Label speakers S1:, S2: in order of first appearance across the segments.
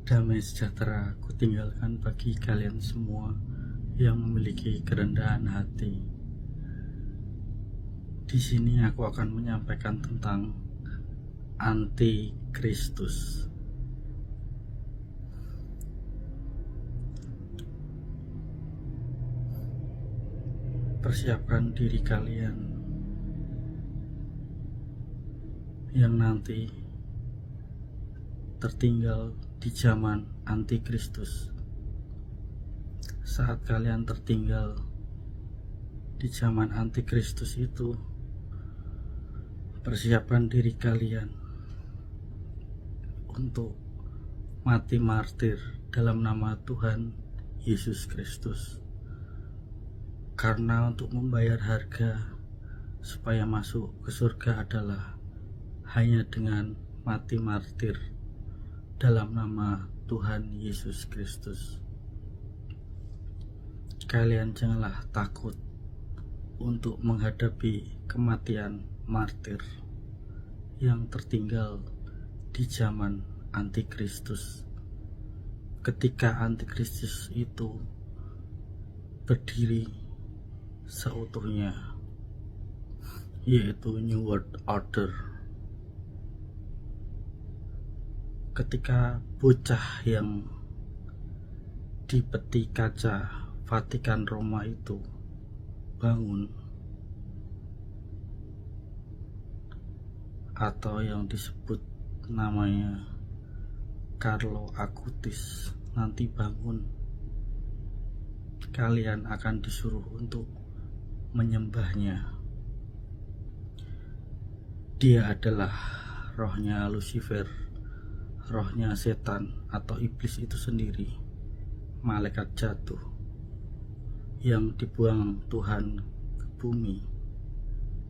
S1: Damai sejahtera kutinggalkan bagi kalian semua yang memiliki kerendahan hati. Di sini aku akan menyampaikan tentang anti-Kristus. Persiapkan diri kalian yang nanti tertinggal di zaman anti-Kristus. Saat kalian tertinggal di zaman anti-Kristus itu, persiapkan diri kalian untuk mati martir dalam nama Tuhan Yesus Kristus. Karena untuk membayar harga supaya masuk ke surga adalah hanya dengan mati martir dalam nama Tuhan Yesus Kristus. Kalian janganlah takut untuk menghadapi kematian martir yang tertinggal di zaman antikristus. Ketika antikristus itu berdiri seutuhnya, yaitu New World Order. Ketika bocah yang di peti kaca Vatikan Roma itu bangun, atau yang disebut namanya Carlo Acutis nanti bangun, kalian akan disuruh untuk menyembahnya. Dia adalah rohnya Lucifer, rohnya setan atau iblis itu sendiri, malaikat jatuh yang dibuang Tuhan ke bumi.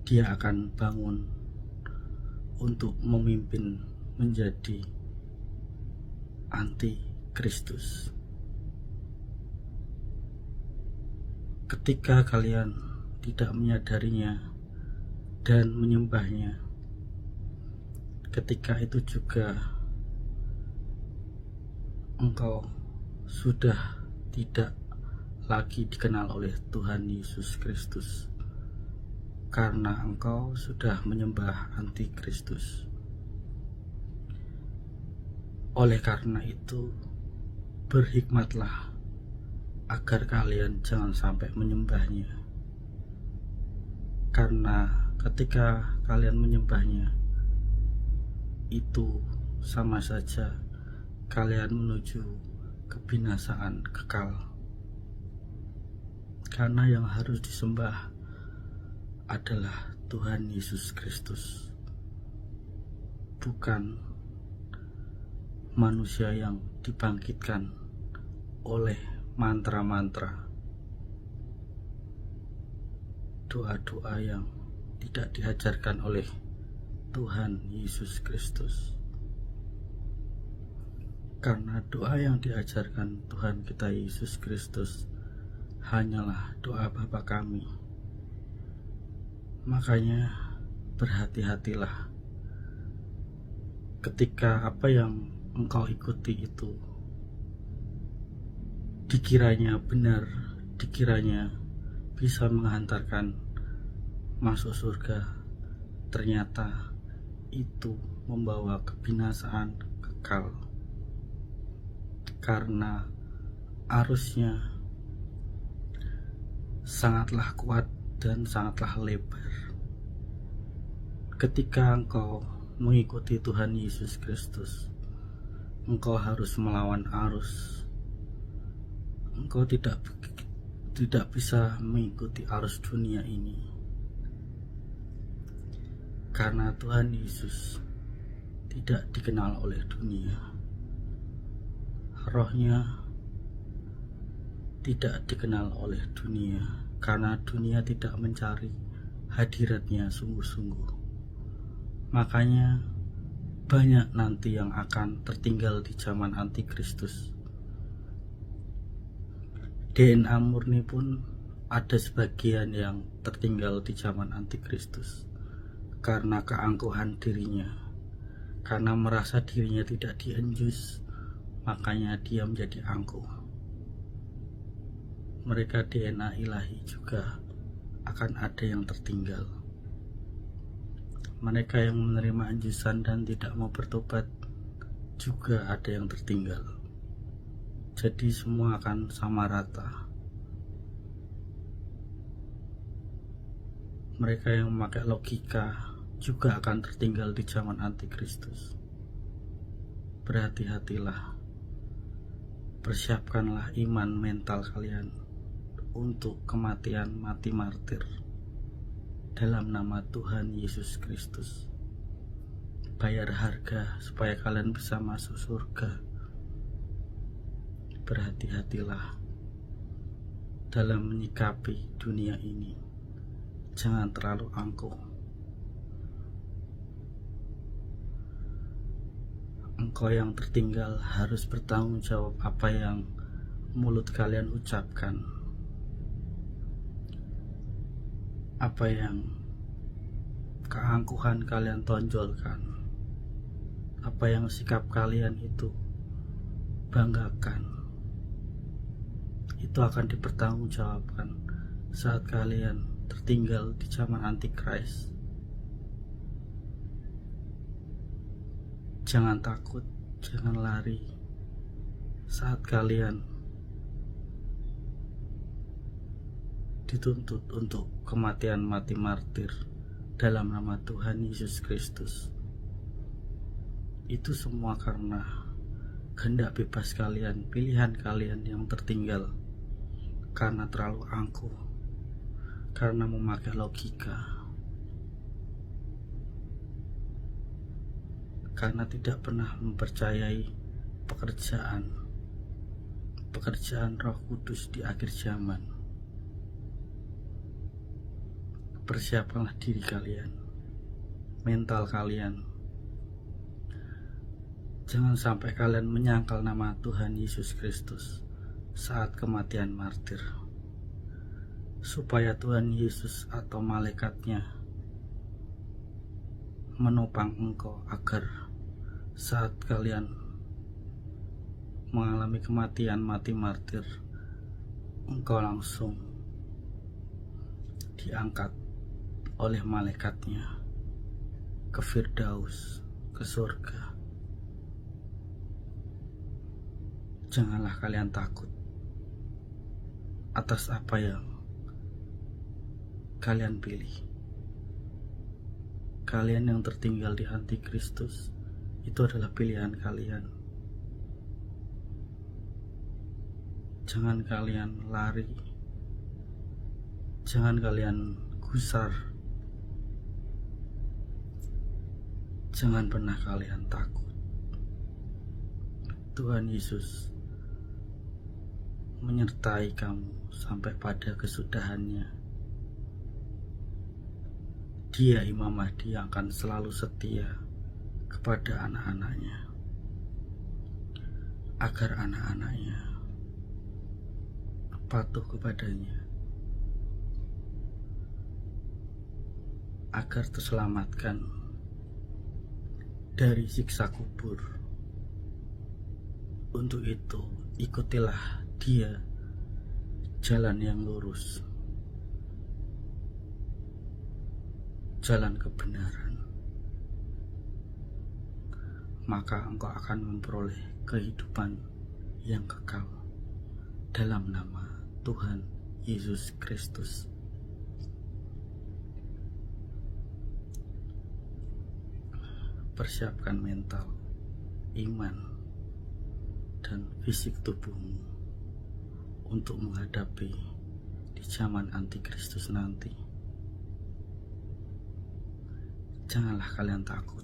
S1: Dia akan bangun untuk memimpin menjadi anti-Kristus. Ketika kalian tidak menyadarinya dan menyembahnya, ketika itu juga engkau sudah tidak lagi dikenal oleh Tuhan Yesus Kristus, karena engkau sudah menyembah antikristus. Oleh karena itu, berhikmatlah agar kalian jangan sampai menyembahnya, karena ketika kalian menyembahnya itu sama saja kalian menuju kebinasaan kekal. Karena yang harus disembah adalah Tuhan Yesus Kristus, bukan manusia yang dibangkitkan oleh mantra-mantra, doa-doa yang tidak diajarkan oleh Tuhan Yesus Kristus. Karena doa yang diajarkan Tuhan kita Yesus Kristus hanyalah doa Bapa kami. Makanya berhati-hatilah ketika apa yang engkau ikuti itu dikiranya benar, dikiranya bisa menghantarkan masuk surga, ternyata itu membawa kebinasaan kekal. Karena arusnya sangatlah kuat dan sangatlah lebar. Ketika engkau mengikuti Tuhan Yesus Kristus, engkau harus melawan arus. Engkau tidak bisa mengikuti arus dunia ini, karena Tuhan Yesus tidak dikenal oleh dunia. Rohnya tidak dikenal oleh dunia, karena dunia tidak mencari hadiratnya sungguh-sungguh. Makanya banyak nanti yang akan tertinggal di zaman antikristus. DNA murni pun ada sebagian yang tertinggal di zaman antikristus karena keangkuhan dirinya, karena merasa dirinya tidak dienjus, makanya dia menjadi angkuh. Mereka DNA ilahi juga akan ada yang tertinggal. Mereka yang menerima anjusan dan tidak mau bertobat juga ada yang tertinggal. Jadi semua akan sama rata. Mereka yang memakai logika juga akan tertinggal di zaman antikristus. Berhati-hatilah. Persiapkanlah iman mental kalian untuk kematian mati martir dalam nama Tuhan Yesus Kristus. Bayar harga supaya kalian bisa masuk surga. Berhati-hatilah dalam menyikapi dunia ini. Jangan terlalu angkuh. Engkau yang tertinggal harus bertanggung jawab apa yang mulut kalian ucapkan, apa yang keangkuhan kalian tonjolkan, apa yang sikap kalian itu banggakan. Itu akan dipertanggungjawabkan saat kalian tertinggal di zaman antikris. Jangan takut, jangan lari saat kalian dituntut untuk kematian mati martir dalam nama Tuhan Yesus Kristus. Itu semua karena kehendak bebas kalian, pilihan kalian yang tertinggal karena terlalu angkuh, karena memakai logika, karena tidak pernah mempercayai pekerjaan Roh Kudus di akhir zaman. Persiapkanlah diri kalian, mental kalian. Jangan sampai kalian menyangkal nama Tuhan Yesus Kristus saat kematian martir, supaya Tuhan Yesus atau malaikatnya menopang engkau agar saat kalian mengalami kematian mati martir, engkau langsung diangkat oleh malaikatnya ke Firdaus, ke surga. Janganlah kalian takut atas apa yang kalian pilih. Kalian yang tertinggal di antikristus, itu adalah pilihan kalian. Jangan kalian lari, jangan kalian gusar, jangan pernah kalian takut. Tuhan Yesus menyertai kamu sampai pada kesudahannya. Dia Imam Mahdi yang akan selalu setia kepada anak-anaknya, agar anak-anaknya patuh kepadanya, agar terselamatkan dari siksa kubur. Untuk itu, ikutilah dia jalan yang lurus, jalan kebenaran, maka engkau akan memperoleh kehidupan yang kekal dalam nama Tuhan Yesus Kristus. Persiapkan mental, iman, dan fisik tubuhmu untuk menghadapi di zaman antikristus nanti. Janganlah kalian takut.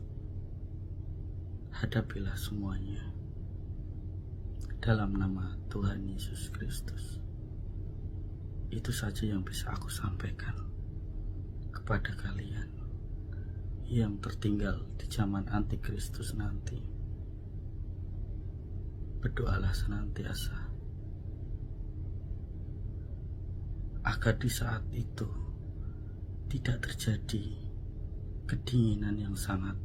S1: Hadapilah semuanya dalam nama Tuhan Yesus Kristus. Itu saja yang bisa aku sampaikan kepada kalian yang tertinggal di zaman antikristus nanti. Berdoalah senantiasa agar di saat itu tidak terjadi kedinginan yang sangat